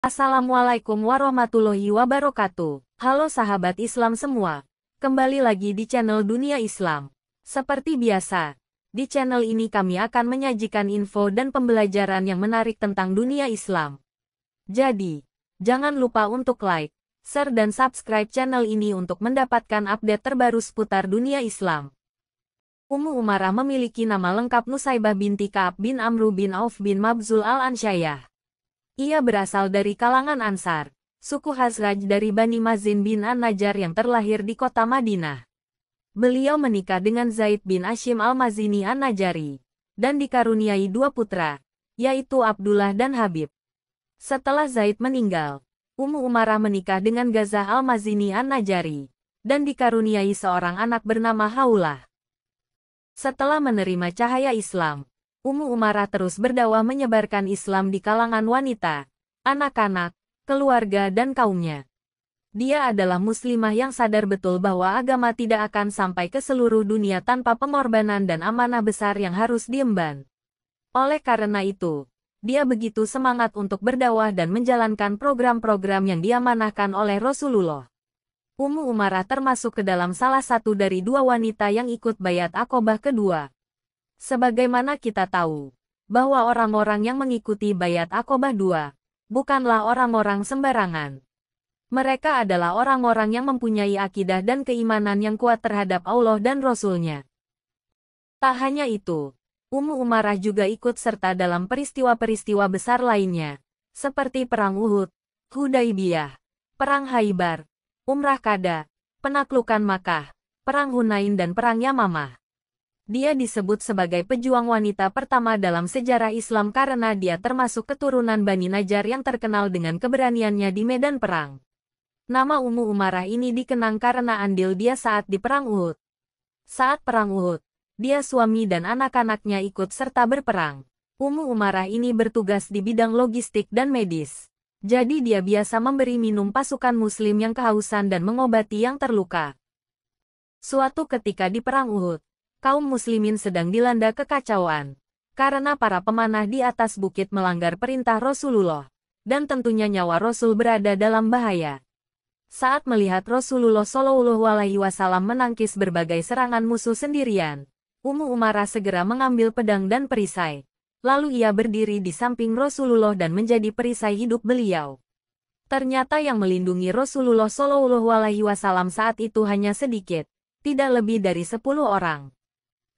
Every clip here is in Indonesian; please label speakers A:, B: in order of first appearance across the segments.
A: Assalamualaikum warahmatullahi wabarakatuh. Halo sahabat Islam semua. Kembali lagi di channel Dunia Islam. Seperti biasa, di channel ini kami akan menyajikan info dan pembelajaran yang menarik tentang dunia Islam. Jadi, jangan lupa untuk like, share dan subscribe channel ini untuk mendapatkan update terbaru seputar dunia Islam. Ummu Umarah memiliki nama lengkap Nusaibah binti Ka'ab bin Amru bin Auf bin Mabzul al-Ansyayah. Ia berasal dari kalangan Ansar, suku Khazraj dari Bani Mazin bin An-Najjar yang terlahir di kota Madinah. Beliau menikah dengan Zaid bin Ashim al-Mazini An-Najjari, dan dikaruniai dua putra, yaitu Abdullah dan Habib. Setelah Zaid meninggal, Ummu Umarah menikah dengan Ghazah al-Mazini An-Najjari, dan dikaruniai seorang anak bernama Haulah. Setelah menerima cahaya Islam, Ummu Umarah terus berdakwah menyebarkan Islam di kalangan wanita, anak-anak, keluarga dan kaumnya. Dia adalah muslimah yang sadar betul bahwa agama tidak akan sampai ke seluruh dunia tanpa pengorbanan dan amanah besar yang harus diemban. Oleh karena itu, dia begitu semangat untuk berdakwah dan menjalankan program-program yang diamanahkan oleh Rasulullah. Ummu Umarah termasuk ke dalam salah satu dari dua wanita yang ikut Baiat Aqobah kedua. Sebagaimana kita tahu, bahwa orang-orang yang mengikuti Baiat Aqobah II bukanlah orang-orang sembarangan. Mereka adalah orang-orang yang mempunyai akidah dan keimanan yang kuat terhadap Allah dan Rasul-Nya. Tak hanya itu, Ummu Umarah juga ikut serta dalam peristiwa-peristiwa besar lainnya, seperti Perang Uhud, Hudaibiyah, Perang Khaybar, Umrah Qada, Penaklukan Makkah, Perang Hunain dan Perang Yamamah. Dia disebut sebagai pejuang wanita pertama dalam sejarah Islam karena dia termasuk keturunan Bani Najjar yang terkenal dengan keberaniannya di medan perang. Nama Ummu Umarah ini dikenang karena andil dia saat di Perang Uhud. Saat Perang Uhud, dia suami dan anak-anaknya ikut serta berperang. Ummu Umarah ini bertugas di bidang logistik dan medis. Jadi dia biasa memberi minum pasukan muslim yang kehausan dan mengobati yang terluka. Suatu ketika di Perang Uhud, kaum muslimin sedang dilanda kekacauan, karena para pemanah di atas bukit melanggar perintah Rasulullah, dan tentunya nyawa Rasul berada dalam bahaya. Saat melihat Rasulullah SAW menangkis berbagai serangan musuh sendirian, Ummu Umarah segera mengambil pedang dan perisai. Lalu ia berdiri di samping Rasulullah dan menjadi perisai hidup beliau. Ternyata yang melindungi Rasulullah SAW saat itu hanya sedikit, tidak lebih dari 10 orang.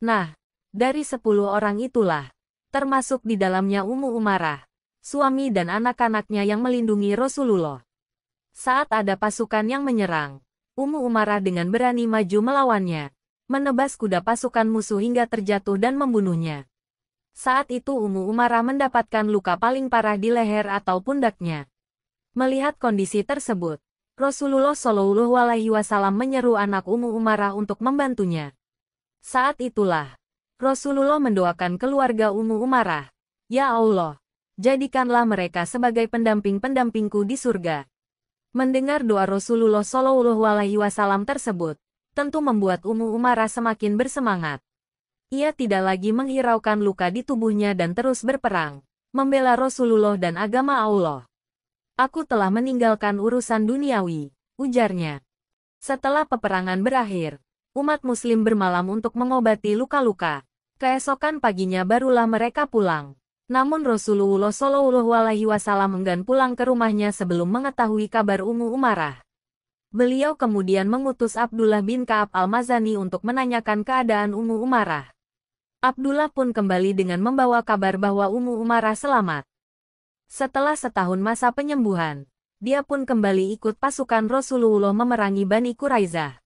A: Nah, dari 10 orang itulah, termasuk di dalamnya Ummu Umarah, suami dan anak-anaknya yang melindungi Rasulullah. Saat ada pasukan yang menyerang, Ummu Umarah dengan berani maju melawannya, menebas kuda pasukan musuh hingga terjatuh dan membunuhnya. Saat itu Ummu Umarah mendapatkan luka paling parah di leher atau pundaknya. Melihat kondisi tersebut, Rasulullah SAW menyeru anak Ummu Umarah untuk membantunya. Saat itulah, Rasulullah mendoakan keluarga Ummu Umarah, "Ya Allah, jadikanlah mereka sebagai pendamping-pendampingku di surga." Mendengar doa Rasulullah SAW tersebut, tentu membuat Ummu Umarah semakin bersemangat. Ia tidak lagi menghiraukan luka di tubuhnya dan terus berperang, membela Rasulullah dan agama Allah. "Aku telah meninggalkan urusan duniawi," ujarnya. Setelah peperangan berakhir, umat muslim bermalam untuk mengobati luka-luka. Keesokan paginya barulah mereka pulang. Namun Rasulullah SAW enggan pulang ke rumahnya sebelum mengetahui kabar Ummu Umarah. Beliau kemudian mengutus Abdullah bin Ka'ab al-Mazani untuk menanyakan keadaan Ummu Umarah. Abdullah pun kembali dengan membawa kabar bahwa Ummu Umarah selamat. Setelah setahun masa penyembuhan, dia pun kembali ikut pasukan Rasulullah memerangi Bani Quraisyah.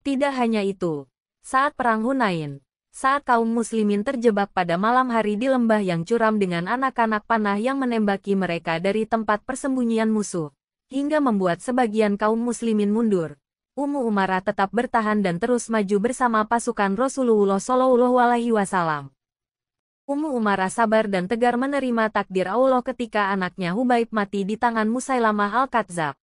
A: Tidak hanya itu, saat Perang Hunain, saat kaum muslimin terjebak pada malam hari di lembah yang curam dengan anak-anak panah yang menembaki mereka dari tempat persembunyian musuh, hingga membuat sebagian kaum muslimin mundur, Ummu Umarah tetap bertahan dan terus maju bersama pasukan Rasulullah SAW. Ummu Umarah sabar dan tegar menerima takdir Allah ketika anaknya Hubaib mati di tangan Musailamah al-Kadzdzab.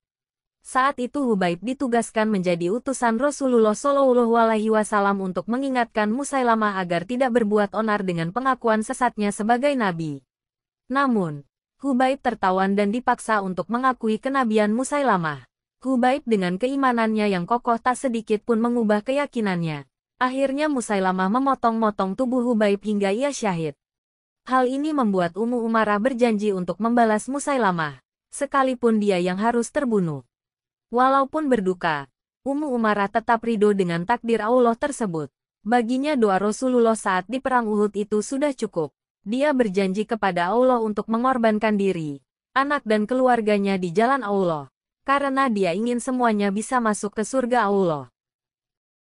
A: Saat itu Hubaib ditugaskan menjadi utusan Rasulullah SAW untuk mengingatkan Musailamah agar tidak berbuat onar dengan pengakuan sesatnya sebagai nabi. Namun, Hubaib tertawan dan dipaksa untuk mengakui kenabian Musailamah. Hubaib dengan keimanannya yang kokoh tak sedikit pun mengubah keyakinannya. Akhirnya Musailamah memotong-motong tubuh Hubaib hingga ia syahid. Hal ini membuat Ummu Umarah berjanji untuk membalas Musailamah, sekalipun dia yang harus terbunuh. Walaupun berduka, Ummu Umarah tetap ridho dengan takdir Allah tersebut. Baginya doa Rasulullah saat di perang Uhud itu sudah cukup. Dia berjanji kepada Allah untuk mengorbankan diri, anak dan keluarganya di jalan Allah, karena dia ingin semuanya bisa masuk ke surga Allah.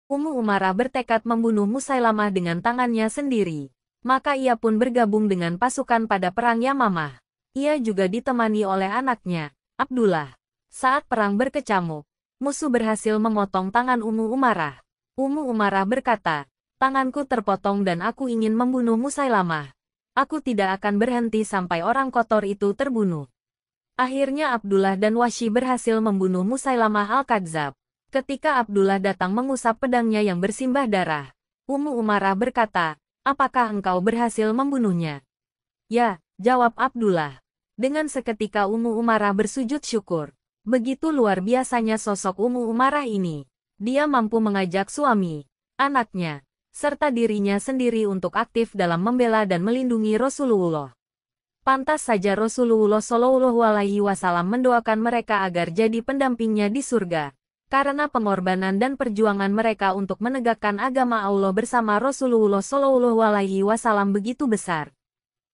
A: Ummu Umarah bertekad membunuh Musailamah dengan tangannya sendiri. Maka ia pun bergabung dengan pasukan pada perang Yamamah. Ia juga ditemani oleh anaknya, Abdullah. Saat perang berkecamuk, musuh berhasil memotong tangan Ummu Umarah. Ummu Umarah berkata, "Tanganku terpotong dan aku ingin membunuh Musailamah. Aku tidak akan berhenti sampai orang kotor itu terbunuh." Akhirnya Abdullah dan Wahsy berhasil membunuh Musailamah Al-Kadzab. Ketika Abdullah datang mengusap pedangnya yang bersimbah darah, Ummu Umarah berkata, "Apakah engkau berhasil membunuhnya?" "Ya," jawab Abdullah. Dengan seketika Ummu Umarah bersujud syukur. Begitu luar biasanya sosok Ummu Umarah ini. Dia mampu mengajak suami, anaknya, serta dirinya sendiri untuk aktif dalam membela dan melindungi Rasulullah. Pantas saja Rasulullah Shallallahu Alaihi Wasallam mendoakan mereka agar jadi pendampingnya di surga, karena pengorbanan dan perjuangan mereka untuk menegakkan agama Allah bersama Rasulullah Shallallahu Alaihi Wasallam begitu besar.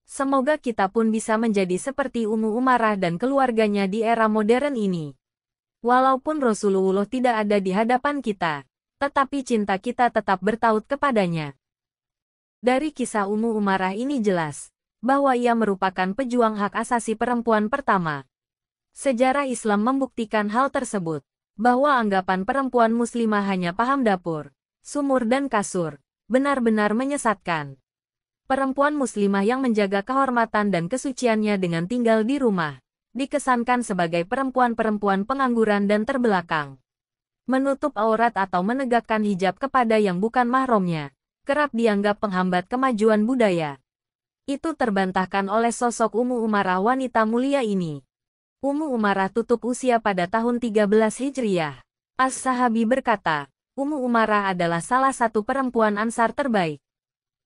A: Semoga kita pun bisa menjadi seperti Ummu Umarah dan keluarganya di era modern ini. Walaupun Rasulullah tidak ada di hadapan kita, tetapi cinta kita tetap bertaut kepadanya. Dari kisah Ummu Umarah ini jelas bahwa ia merupakan pejuang hak asasi perempuan pertama. Sejarah Islam membuktikan hal tersebut, bahwa anggapan perempuan muslimah hanya paham dapur, sumur dan kasur, benar-benar menyesatkan. Perempuan muslimah yang menjaga kehormatan dan kesuciannya dengan tinggal di rumah, dikesankan sebagai perempuan-perempuan pengangguran dan terbelakang. Menutup aurat atau menegakkan hijab kepada yang bukan mahramnya, kerap dianggap penghambat kemajuan budaya. Itu terbantahkan oleh sosok Ummu Umarah wanita mulia ini. Ummu Umarah tutup usia pada tahun 13 Hijriah. As-Sahabi berkata, Ummu Umarah adalah salah satu perempuan Ansar terbaik.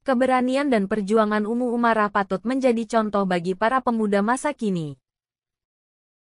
A: Keberanian dan perjuangan Ummu Umarah patut menjadi contoh bagi para pemuda masa kini.